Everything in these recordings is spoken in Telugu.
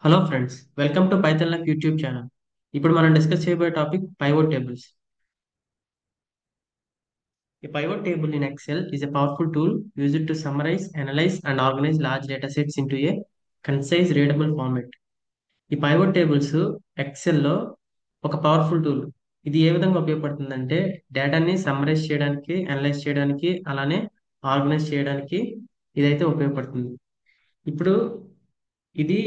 Hello friends, welcome to Python life YouTube channel. ఇప్పుడు మనం డిస్కస్ చేయబోయే topic pivot tables. A pivot table in Excel is a powerful tool used to summarize, analyze, and organize large data sets into a concise, readable format. ఈ పైవోట్ టేబుల్స్ ఎక్సెల్లో ఒక పవర్ఫుల్ టూల్. ఇది ఏ విధంగా ఉపయోగపడుతుందంటే డేటాని సమ్మరైజ్ చేయడానికి, అనలైజ్ చేయడానికి, అలానే ఆర్గనైజ్ చేయడానికి ఇదైతే ఉపయోగపడుతుంది. ఇప్పుడు ఇది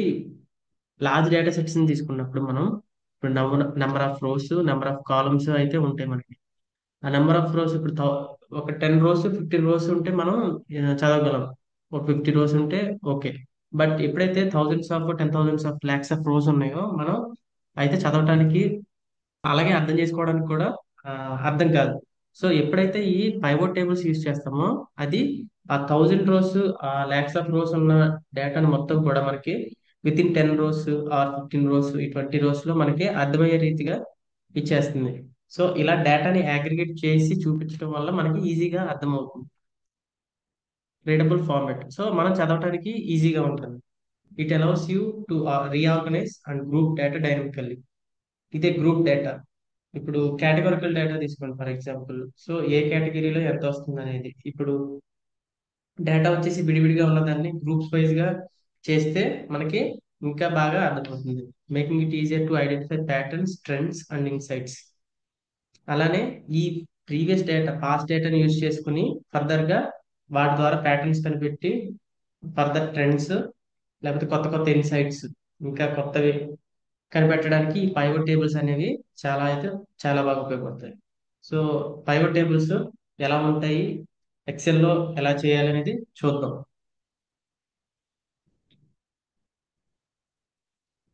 లార్జ్ డేటా సెట్స్ ని తీసుకున్నప్పుడు మనం ఇప్పుడు number of rose, number of columns అయితే ఉంటాయి మనకి. ఆ నెంబర్ ఆఫ్ రోస్ ఇప్పుడు ఒక 10 రోస్ 15 రోస్ ఉంటే మనం చదవగలం. ఒక 50 రోస్ ఉంటే ఓకే. బట్ ఎప్పుడైతే thousands of 10,000s of lakhs of rose ఉన్నాయో మనం అయితే చదవటానికి అలాగే అర్థం చేసుకోవడానికి కూడా ఆ, అర్థం కాదు. సో ఎప్పుడైతే ఈ పైవోట్ టేబుల్స్ యూస్ చేస్తామో అది ఆ 1000 రోస్, ఆ ల్యాక్స్ ఆఫ్ రోస్ ఉన్న డేటాను మొత్తం కూడా మనకి within 10 rows or 15 rows, ఈ 20 రోస్ లో మనకి అర్థమయ్యే రీతిగా ఇచ్చేస్తుంది. సో ఇలా డేటాని అగ్రిగేట్ చేసి చూపించడం వల్ల మనకి ఈజీగా అర్థమవుతుంది. రీడబుల్ ఫార్మాట్, సో మనం చదవడానికి ఈజీగా ఉంటుంది. It allows you to reorganise and group data dynamically. ఇదే గ్రూప్ డేటా. ఇప్పుడు కేటగారికల్ డేటా తీసుకోండి ఫర్ ఎగ్జాంపుల్. సో ఏ కేటగిరీలో ఎంత వస్తుంది అనేది, ఇప్పుడు డేటా వచ్చేసి విడివిడిగా ఉన్నదాన్ని గ్రూప్స్ వైజ్ గా చేస్తే మనకి ఇంకా బాగా అర్థమవుతుంది. Making it easier to identify patterns, trends and insights. అలానే ఈ ప్రీవియస్ డేటా, పాస్ట్ డేటాని యూజ్ చేసుకుని ఫర్దర్ గా వాటి ద్వారా ప్యాటర్న్స్ కనిపెట్టి ఫర్దర్ ట్రెండ్స్ లేకపోతే కొత్త కొత్త ఇన్సైట్స్ ఇంకా కొత్తవి కనిపెట్టడానికి ఈ పైవట్ టేబుల్స్ అనేవి చాలా బాగా ఉపయోగపడతాయి. సో పైవట్ టేబుల్స్ ఎలా ఉంటాయి, ఎక్సెల్లో ఎలా చేయాలి అనేది చూద్దాం.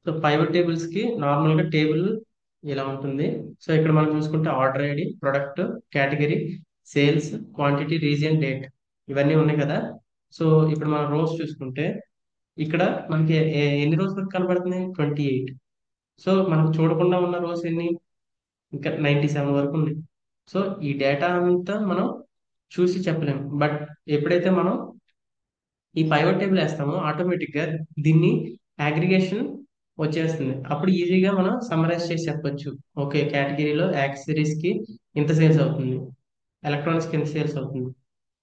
సో పైవట్ టేబుల్స్ కి నార్మల్ గా టేబుల్ ఇలా ఉంటుంది. సో ఇక్కడ మనం చూసుకుంటే order ID, product, category, sales, quantity, region, date, ఇవన్నీ ఉన్నాయి కదా. సో ఇప్పుడు మనం రోస్ చూసుకుంటే ఇక్కడ మనకి ఎన్ని రోస్ వరకు కనబడుతున్నాయి, 28. సో మనకు చూడకుండా ఉన్న రోస్ ఎన్ని, ఇంకా 97 వరకు ఉంది. సో ఈ డేటా అంతా మనం చూసి చెప్పలేము. బట్ ఎప్పుడైతే మనం ఈ పైవట్ టేబుల్ వేస్తామో ఆటోమేటిక్ గా దీన్ని అగ్రిగేషన్ వచ్చేస్తుంది. అప్పుడు ఈజీగా మనం సమ్మరైజ్ చేసి చెప్పొచ్చు. ఓకే, కేటగిరీలో యాక్సెసరీస్ కి ఇంత సేల్స్ అవుతుంది, ఎలక్ట్రానిక్స్ కి ఇంత సేల్స్ అవుతుంది.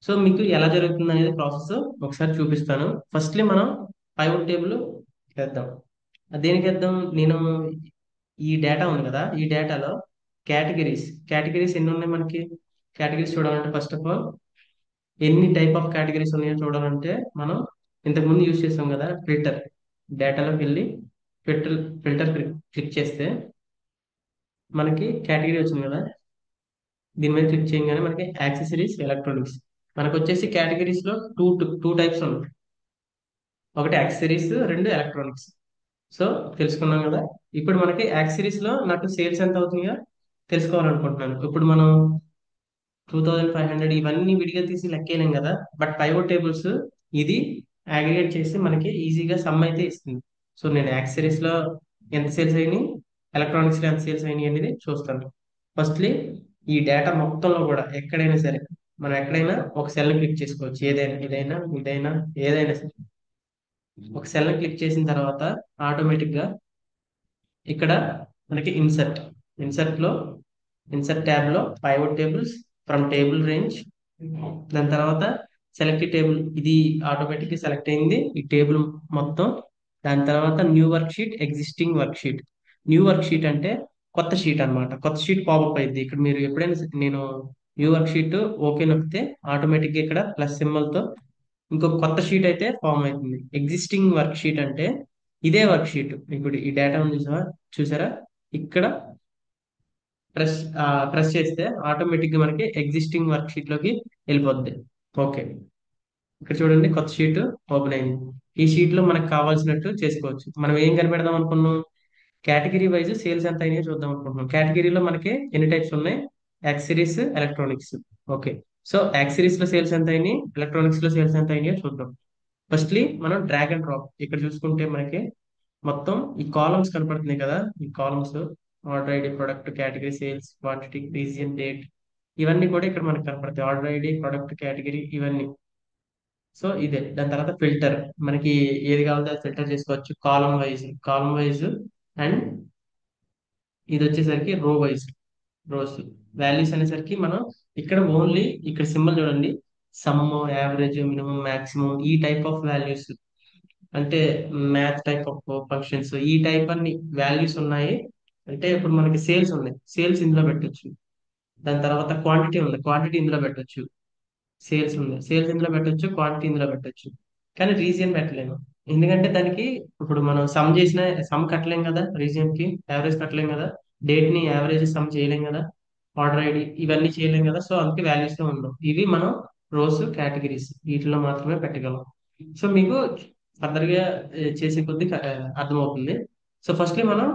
సో మీకు ఎలా జరుగుతుంది అనేది ప్రాసెస్ ఒకసారి చూపిస్తాను. ఫస్ట్లీ మనం పైవట్ టేబుల్ వేద్దాం. దేనికి వేద్దాం, నేను ఈ డేటా ఉంది కదా, ఈ డేటాలో కేటగిరీస్ ఎన్ని ఉన్నాయి మనకి. కేటగిరీస్ చూడాలంటే ఫస్ట్ ఆఫ్ ఆల్ ఎన్ని టైప్ ఆఫ్ కేటగిరీస్ ఉన్నాయో చూడాలంటే మనం ఇంతకు ముందు యూజ్ చేసాం కదా ఫిల్టర్. డేటాలోకి వెళ్ళి ఫిల్టర్ ఫిల్టర్ క్లిక్ చేస్తే మనకి కేటగిరీ వచ్చింది కదా. దీని మీద క్లిక్ చేయగానే మనకి యాక్సెసరీస్, ఎలక్ట్రానిక్స్. మనకు వచ్చేసి కేటగిరీస్ లో టూ టైప్స్ ఉన్నాయి. ఒకటి యాక్సెసరీస్, రెండు ఎలక్ట్రానిక్స్. సో తెలుసుకున్నాం కదా. ఇప్పుడు మనకి యాక్సెసరీస్ లో నాకు సేల్స్ ఎంత అవుతున్నాయో తెలుసుకోవాలనుకుంటున్నాను. ఇప్పుడు మనం 2500 ఇవన్నీ విడిగా తీసి లెక్కేయలేం కదా. బట్ పైవట్ టేబుల్స్ ఇది అగ్రిగేట్ చేసి మనకి ఈజీగా సమ్ అయితే ఇస్తుంది. సో నేను యాక్సెసరీస్ లో ఎంత సేల్స్ అయినాయి, ఎలక్ట్రానిక్స్ లో ఎంత సేల్స్ అయినాయి అనేది చూస్తాను. ఫస్ట్లీ ఈ డేటా మొత్తంలో కూడా ఎక్కడైనా సరే మనం ఎక్కడైనా ఒక సెల్ క్లిక్ చేసుకోవచ్చు. ఏదైనా, ఇదైనా ఏదైనా సరే ఒక సెల్ క్లిక్ చేసిన తర్వాత ఆటోమేటిక్ గా ఇక్కడ మనకి ఇన్సర్ట్ లో ఇన్సర్ట్ ట్యాబ్ లో pivot tables from table range, దాని తర్వాత సెలెక్ట్ టేబుల్, ఇది ఆటోమేటిక్ సెలెక్ట్ అయింది ఈ టేబుల్ మొత్తం. దాని తర్వాత new work sheet, existing work sheet. New work sheet అంటే కొత్త షీట్ అన్నమాట. కొత్త షీట్ పాపప్ అయింది ఇక్కడ. మీరు ఎప్పుడైనా నేను న్యూ వర్క్ షీట్ ఓకే నొక్కితే ఆటోమేటిక్ గా ఇక్కడ ప్లస్ సింబల్ తో ఇంకొక కొత్త షీట్ అయితే ఫామ్ అవుతుంది. ఎగ్జిస్టింగ్ వర్క్ షీట్ అంటే ఇదే వర్క్ షీట్. ఇప్పుడు ఈ డేటా ఉంది చూసారా ఇక్కడ ప్రెస్ ప్రెస్ చేస్తే ఆటోమేటిక్ గా మనకి ఎగ్జిస్టింగ్ వర్క్ షీట్ లోకి వెళ్ళిపోద్ది. ఓకే, ఇక్కడ చూడండి కొత్త షీట్ ఓపెన్ అయింది. ఈ షీట్ లో మనకు కావాల్సినట్టు చేసుకోవచ్చు. మనం ఏం కనిపెడదాం అనుకున్నాం, కేటగిరీ వైజ్ సేల్స్ ఎంత అయినాయో చూద్దాం అనుకుంటున్నాం. కేటగిరీలో మనకి ఎన్ని టైప్స్ ఉన్నాయి, accessories, electronics. Okay, so accessories లో సేల్స్ ఎంత అయినాయి, ఎలక్ట్రానిక్స్ లో సేల్స్ ఎంత అయినాయో చూద్దాం. ఫస్ట్లీ మనం డ్రాగ్ అండ్ డ్రాప్ ఇక్కడ చూసుకుంటే మనకి మొత్తం ఈ కాలమ్స్ కనపడుతున్నాయి కదా. ఈ columns order ID, product, category, sales, quantity, region, date, ఇవన్నీ కూడా ఇక్కడ మనకి కనపడతాయి. ఆర్డర్ ఐడి, ప్రొడక్ట్, కేటగిరీ, ఇవన్నీ సో ఇదే దాని తర్వాత ఫిల్టర్, మనకి ఏది కావాలంటే అది ఫిల్టర్ చేసుకోవచ్చు. కాలం వైజ్ అండ్ ఇది వచ్చేసరికి రోస్ వాల్యూస్ అనేసరికి మనం ఇక్కడ ఓన్లీ ఇక్కడ సింబల్ చూడండి, సమ్, యావరేజ్, మినిమం, మాక్సిమం, ఈ టైప్ ఆఫ్ వాల్యూస్, అంటే మ్యాథ్ టైప్ ఆఫ్ ఫంక్షన్స్, ఈ టైప్ అన్ని వాల్యూస్ ఉన్నాయి. అంటే ఇప్పుడు మనకి సేల్స్ ఉన్నాయి, సేల్స్ ఇందులో పెట్టొచ్చు. దాని తర్వాత క్వాంటిటీ ఉంది, క్వాంటిటీ ఇందులో పెట్టొచ్చు. సేల్స్ ఉంది, సేల్స్ ఇందులో పెట్టొచ్చు, క్వాంటిటీ ఇందులో పెట్టొచ్చు. కానీ రీజియన్ పెట్టలేము, ఎందుకంటే దానికి ఇప్పుడు మనం సమ్ చేసిన సమ్ కట్టలేం కదా, రీజియన్ కి యావరేజ్ కట్టలేం కదా, డేట్ ని యావరేజ్ సమ్ చేయలేం కదా, ఆర్డర్ ఐడి ఇవన్నీ చేయలేం కదా. సో అందుకే వాల్యూస్ లో ఉండవు. ఇవి మనం రోస్ కేటగిరీస్ వీటిలో మాత్రమే పెట్టగలం. సో మీకు ఫర్దర్ గా చేసే కొద్ది అర్థమవుతుంది. సో ఫస్ట్లీ మనం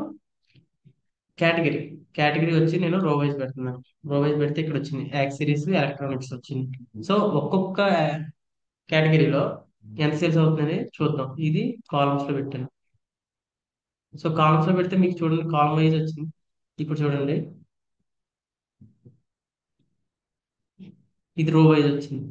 కేటగిరీ కేటగిరీ వచ్చి నేను రో వైజ్ పెడుతున్నాను. రో వైజ్ పెడితే ఇక్కడ వచ్చింది యాక్సరీస్, ఎలక్ట్రానిక్స్ వచ్చింది. సో ఒక్కొక్క కేటగిరీలో ఎంత సేల్స్ అవుతుందని చూద్దాం. ఇది కాలమ్స్ లో పెట్టాను. సో కాలమ్స్ లో పెడితే మీకు చూడండి కాలమ్ వైజ్ వచ్చింది. ఇప్పుడు చూడండి ఇది రో వైజ్ వచ్చింది.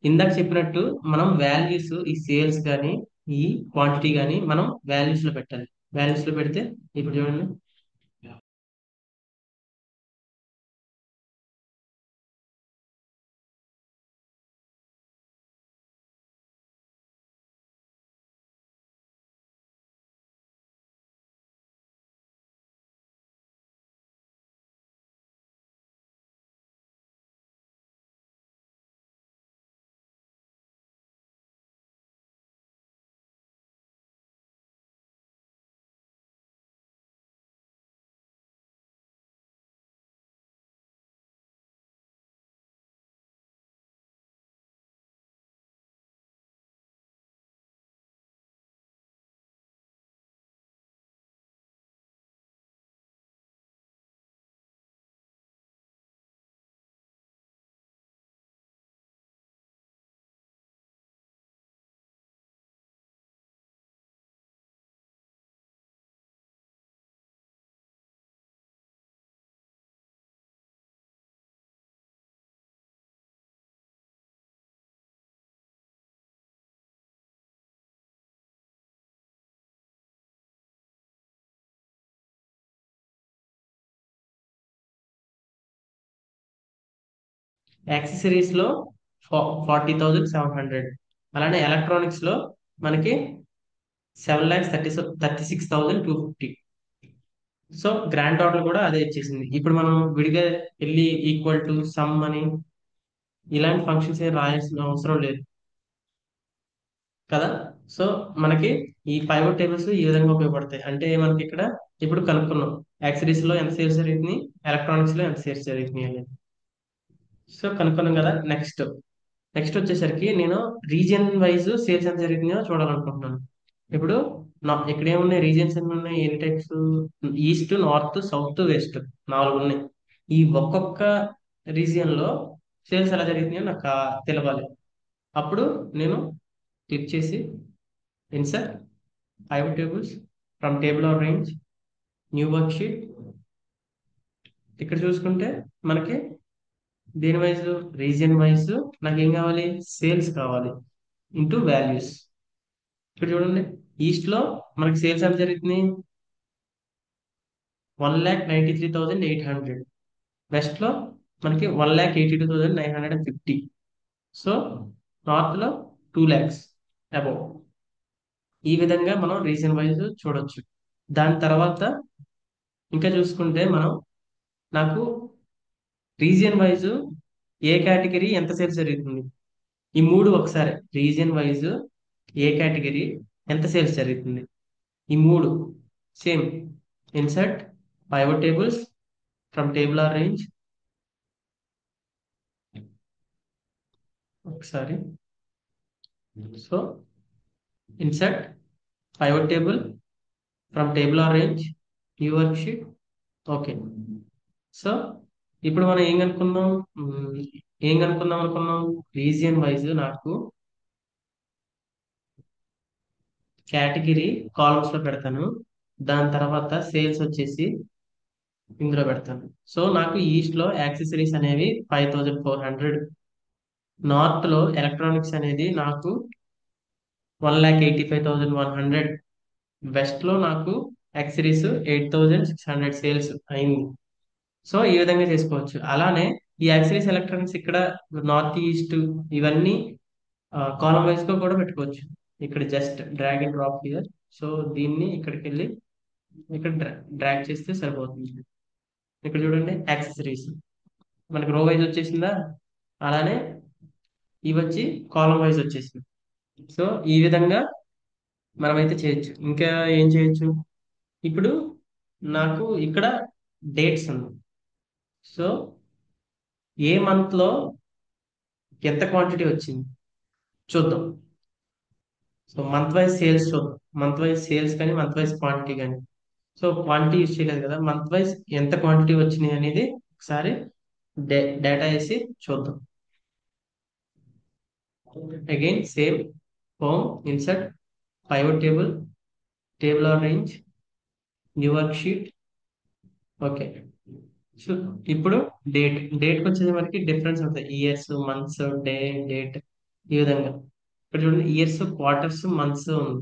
ఇందాక చెప్పినట్టు మనం వాల్యూస్, ఈ సేల్స్ కానీ ఈ క్వాంటిటీ కానీ మనం వాల్యూస్ లో పెట్టాలి. వాల్యూస్ లో పెడితే ఇప్పుడు చూడండి యాక్సెసరీస్ లో 40,700. అలానే ఎలక్ట్రానిక్స్ లో మనకి 7,36,250. సో గ్రాండ్ టోటల్ కూడా అదే ఇచ్చేసింది. ఇప్పుడు మనం విడిగా వెళ్ళి ఈక్వల్ టు సమ్ అని ఇలాంటి ఫంక్షన్స్ ఏం రాయాల్సిన అవసరం లేదు కదా. సో మనకి ఈ పైవట్ టేబుల్స్ ఈ విధంగా ఉపయోగపడతాయి. అంటే మనకి ఇక్కడ ఇప్పుడు కనుక్కున్నాం యాక్సరీస్ లో ఎంత సేల్స్ జరుగుతుంది, ఎలక్ట్రానిక్స్ లో ఎంత సేల్స్ జరుగుతుంది అనేది. సో కనుక్కున్నాం కదా. నెక్స్ట్ వచ్చేసరికి నేను రీజియన్ వైజ్ సేల్స్ ఎంత జరుగుతుందో చూడాలనుకుంటున్నాను. ఇప్పుడు ఇక్కడ ఏమున్నాయి రీజియన్స్, ఎన్ని ఉన్నాయి, ఎన్ని types? East, north, south, west, 4 ఉన్నాయి. ఈ ఒక్కొక్క రీజియన్ లో సేల్స్ ఎలా జరుగుతున్నాయో నాకు తెలవాలి. అప్పుడు నేను క్లిక్ చేసి ఇన్సర్ట్ ఐవర్ tables from table or range, new work sheet. ఇక్కడ చూసుకుంటే మనకి దేని వైజ్, రీజియన్ వైజ్ నాకు ఏం కావాలి, సేల్స్ కావాలి ఇంటూ వాల్యూస్. ఇక్కడ చూడండి ఈస్ట్ లో మనకి సేల్స్ ఎంత జరుగుతుంది, 1,93,800. వెస్ట్ లో మనకి 1,82,950. సో నార్త్ లో 2 lakhs అబౌవ్. ఈ విధంగా మనం రీజన్ వైజ్ చూడొచ్చు. దాని తర్వాత ఇంకా చూసుకుంటే మనం, నాకు రీజియన్ వైజ్ ఏ కేటగిరీ ఎంత సేల్స్ జరుగుతుంది, ఈ మూడు ఒకసారి రీజియన్ వైజ్ ఏ కేటగిరీ ఎంత సేల్స్ జరుగుతుంది, ఈ మూడు same insert pivot tables from table or range. ఒకసారి so insert pivot table from table or range, new work sheet. Okay. So ఇప్పుడు మనం ఏం కనుక్కుందాం అనుకున్నాం, రీజియన్ వైజ్ నాకు కేటగిరీ కాలమ్స్ లో పెడతాను. దాని తర్వాత సేల్స్ వచ్చేసి ఇందులో పెడతాను. సో నాకు ఈస్ట్ లో యాక్సెసరీస్ అనేవి 5,400. నార్త్ లో ఎలక్ట్రానిక్స్ అనేది నాకు 1,85,100, వెస్ట్ లో నాకు యాక్సరీస్ 8,600 సేల్స్ అయింది. సో ఈ విధంగా చేసుకోవచ్చు. అలానే ఈ యాక్సరీస్ ఎలక్ట్రానిక్స్ ఇక్కడ నార్త్ ఈస్ట్ ఇవన్నీ కాలం వైజ్ గా కూడా పెట్టుకోవచ్చు. ఇక్కడ just drag and drop here. So దీన్ని ఇక్కడికి వెళ్ళి ఇక్కడ డ్రాగ్ చేస్తే సరిపోతుంది. ఇక్కడ చూడండి యాక్సెసరీస్ మనకి రో వైజ్ వచ్చేసిందా, అలానే ఇవి వచ్చి కాలం వైజ్ వచ్చేసింది. సో ఈ విధంగా మనమైతే చేయొచ్చు. ఇంకా ఏం చేయొచ్చు, ఇప్పుడు నాకు ఇక్కడ డేట్స్ ఉంది. సో ఏ మంత్ లో ఎంత క్వాంటిటీ వచ్చింది చూద్దాం. సో మంత్ వైజ్ సేల్స్ చూద్దాం. మంత్ వైజ్ సేల్స్ కానీ మంత్ వైజ్ క్వాంటిటీ కానీ. సో క్వాంటిటీ యూజ్ చేయలేదు కదా, మంత్ వైజ్ ఎంత క్వాంటిటీ వచ్చినాయి అనేది ఒకసారి డేటా వేసి చూద్దాం. Again same, home, insert, pivot table, table or range, new work sheet. Okay. So ఇప్పుడు డేట్కి వచ్చేది మనకి డిఫరెన్స్ ఉంటాయి, ఇయర్స్, మంత్స్, డే, డేట్, ఈ విధంగా. ఇక్కడ చూడండి ఇయర్స్, క్వార్టర్స్, మంత్స్ ఉంది.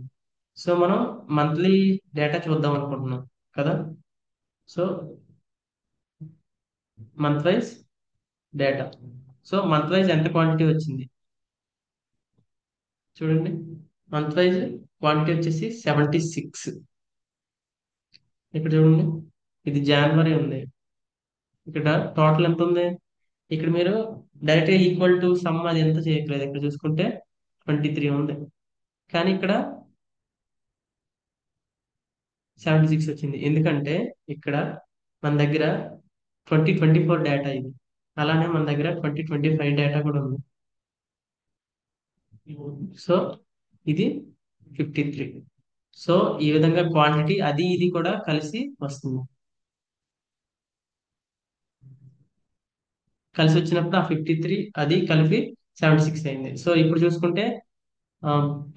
సో మనం మంత్లీ డేటా చూద్దాం అనుకుంటున్నాం కదా. So month wise data. So month wise ఎంత క్వాంటిటీ వచ్చింది చూడండి. మంత్ వైజ్ క్వాంటిటీ వచ్చేసి 76. ఇక్కడ చూడండి, ఇది జనవరి ఉంది. ఇక్కడ టోటల్ ఎంత ఉంది, ఇక్కడ మీరు డైరెక్ట్ ఈక్వల్ టు సమ్ అది ఎంత చేయట్లేదు. ఇక్కడ చూసుకుంటే 23 ఉంది, కానీ ఇక్కడ 76 వచ్చింది. ఎందుకంటే ఇక్కడ మన దగ్గర 2024 డేటా ఇది, అలానే మన దగ్గర 2025 డేటా కూడా ఉంది. సో ఇది 53. సో ఈ విధంగా క్వాంటిటీ అది ఇది కూడా కలిసి వస్తుంది. కలిసి వచ్చినప్పుడు ఆ 53 అది కలిపి 76 అయింది. సో ఇప్పుడు చూసుకుంటే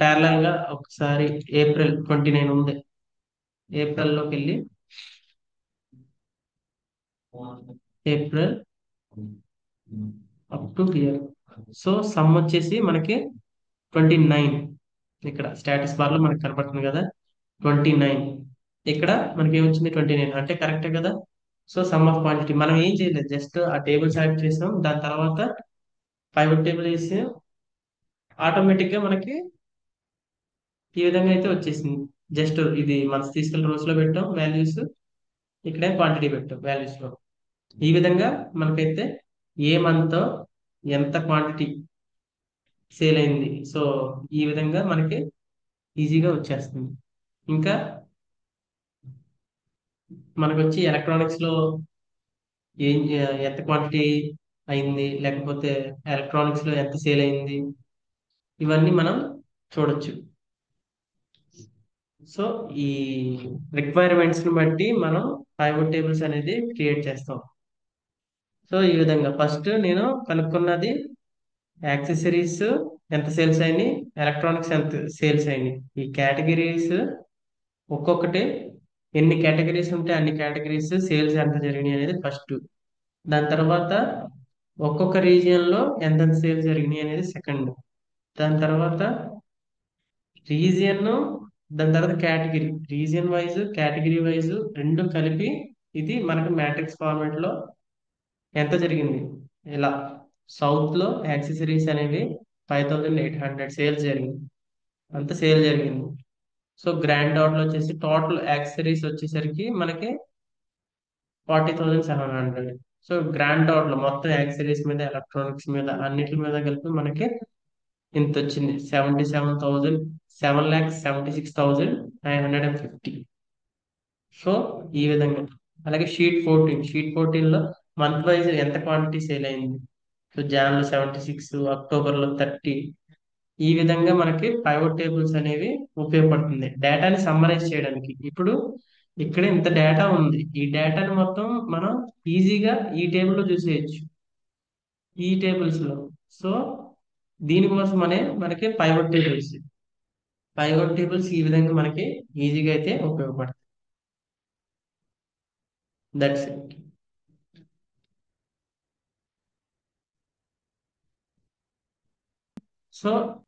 ప్యారలల్ గా ఒకసారి ఏప్రిల్ 29 ఉంది. ఏప్రిల్ లోకి వెళ్ళి April up to hear. So some వచ్చేసి మనకి 29. ఇక్కడ స్టేటస్ బార్ లో మనకి కనపడుతుంది కదా 29. ఇక్కడ మనకి ఏమొచ్చింది 29, అంటే కరెక్టే కదా. సో సమ్ ఆఫ్ క్వాంటిటీ మనం ఏం చేయలేదు, జస్ట్ ఆ టేబుల్ సెలెక్ట్ చేసాం, దాని తర్వాత పైవట్ టేబుల్ వేసి ఆటోమేటిక్ గా మనకి ఈ విధంగా అయితే వచ్చేసింది. జస్ట్ ఇది మనసు తీసుకెళ్ళి రోస్ లో పెట్టాం వాల్యూస్, ఇక్కడే క్వాంటిటీ పెట్టాం వాల్యూస్ లో. ఈ విధంగా మనకైతే ఏ మంత్ ఎంత క్వాంటిటీ సేల్ అయింది, సో ఈ విధంగా మనకి ఈజీగా వచ్చేస్తుంది. ఇంకా మనకు వచ్చి ఎలక్ట్రానిక్స్ లో ఎంత క్వాంటిటీ అయింది, లేకపోతే ఎలక్ట్రానిక్స్ లో ఎంత సేల్ అయింది, ఇవన్నీ మనం చూడొచ్చు. సో ఈ రిక్వైర్మెంట్స్ ని బట్టి మనం పైవట్ టేబుల్స్ అనేది క్రియేట్ చేస్తాం. సో ఈ విధంగా ఫస్ట్ నేను కనుక్కున్నది యాక్సెసరీస్ ఎంత సేల్స్ అయినాయి, ఎలక్ట్రానిక్స్ ఎంత సేల్స్ అయినాయి, ఈ కేటగిరీస్ ఒక్కొక్కటి ఎన్ని కేటగిరీస్ ఉంటే అన్ని కేటగిరీస్ సేల్స్ ఎంత జరిగినాయి అనేది ఫస్ట్. దాని తర్వాత ఒక్కొక్క రీజియన్ లో ఎంతెంత సేల్స్ జరిగినాయి అనేది సెకండ్. దాని తర్వాత రీజియన్, దాని తర్వాత category, region wise category wise రెండు కలిపి ఇది మనకి మ్యాట్రిక్స్ ఫార్మాట్ లో ఎంత జరిగింది. ఇలా సౌత్ లో యాక్సెసరీస్ అనేవి 5,800 సేల్స్ జరిగింది, అంత సేల్ జరిగింది. సో గ్రాండ్ టోటల్ వచ్చేసి టోటల్ యాక్సెసరీస్ వచ్చేసరికి మనకి 40,700. సో గ్రాండ్ టోటల్ మొత్తం యాక్సెసరీస్ మీద ఎలక్ట్రానిక్స్ మీద అన్నిటి మీద కలిపి మనకి ఇంత వచ్చింది, 7,76,950. సో ఈ విధంగా. అలాగే షీట్ 14 లో మంత్ వైజ్ ఎంత క్వాంటిటీ సేల్ అయింది. సో జాన్ లో 76, అక్టోబర్ లో 30. ఈ విధంగా మనకి పైవట్ టేబుల్స్ అనేవి ఉపయోగపడుతుంది డేటాని సమ్మరైజ్ చేయడానికి. ఇప్పుడు ఇక్కడ ఇంత డేటా ఉంది, ఈ డేటాని మొత్తం మనం ఈజీగా ఈ టేబుల్ లో చూసేయచ్చు, ఈ టేబుల్స్ లో. సో దీనికోసం అనే మనకి పైవట్ టేబుల్స్ ఈ విధంగా మనకి ఈజీగా అయితే ఉపయోగపడతాయి. That's it. సో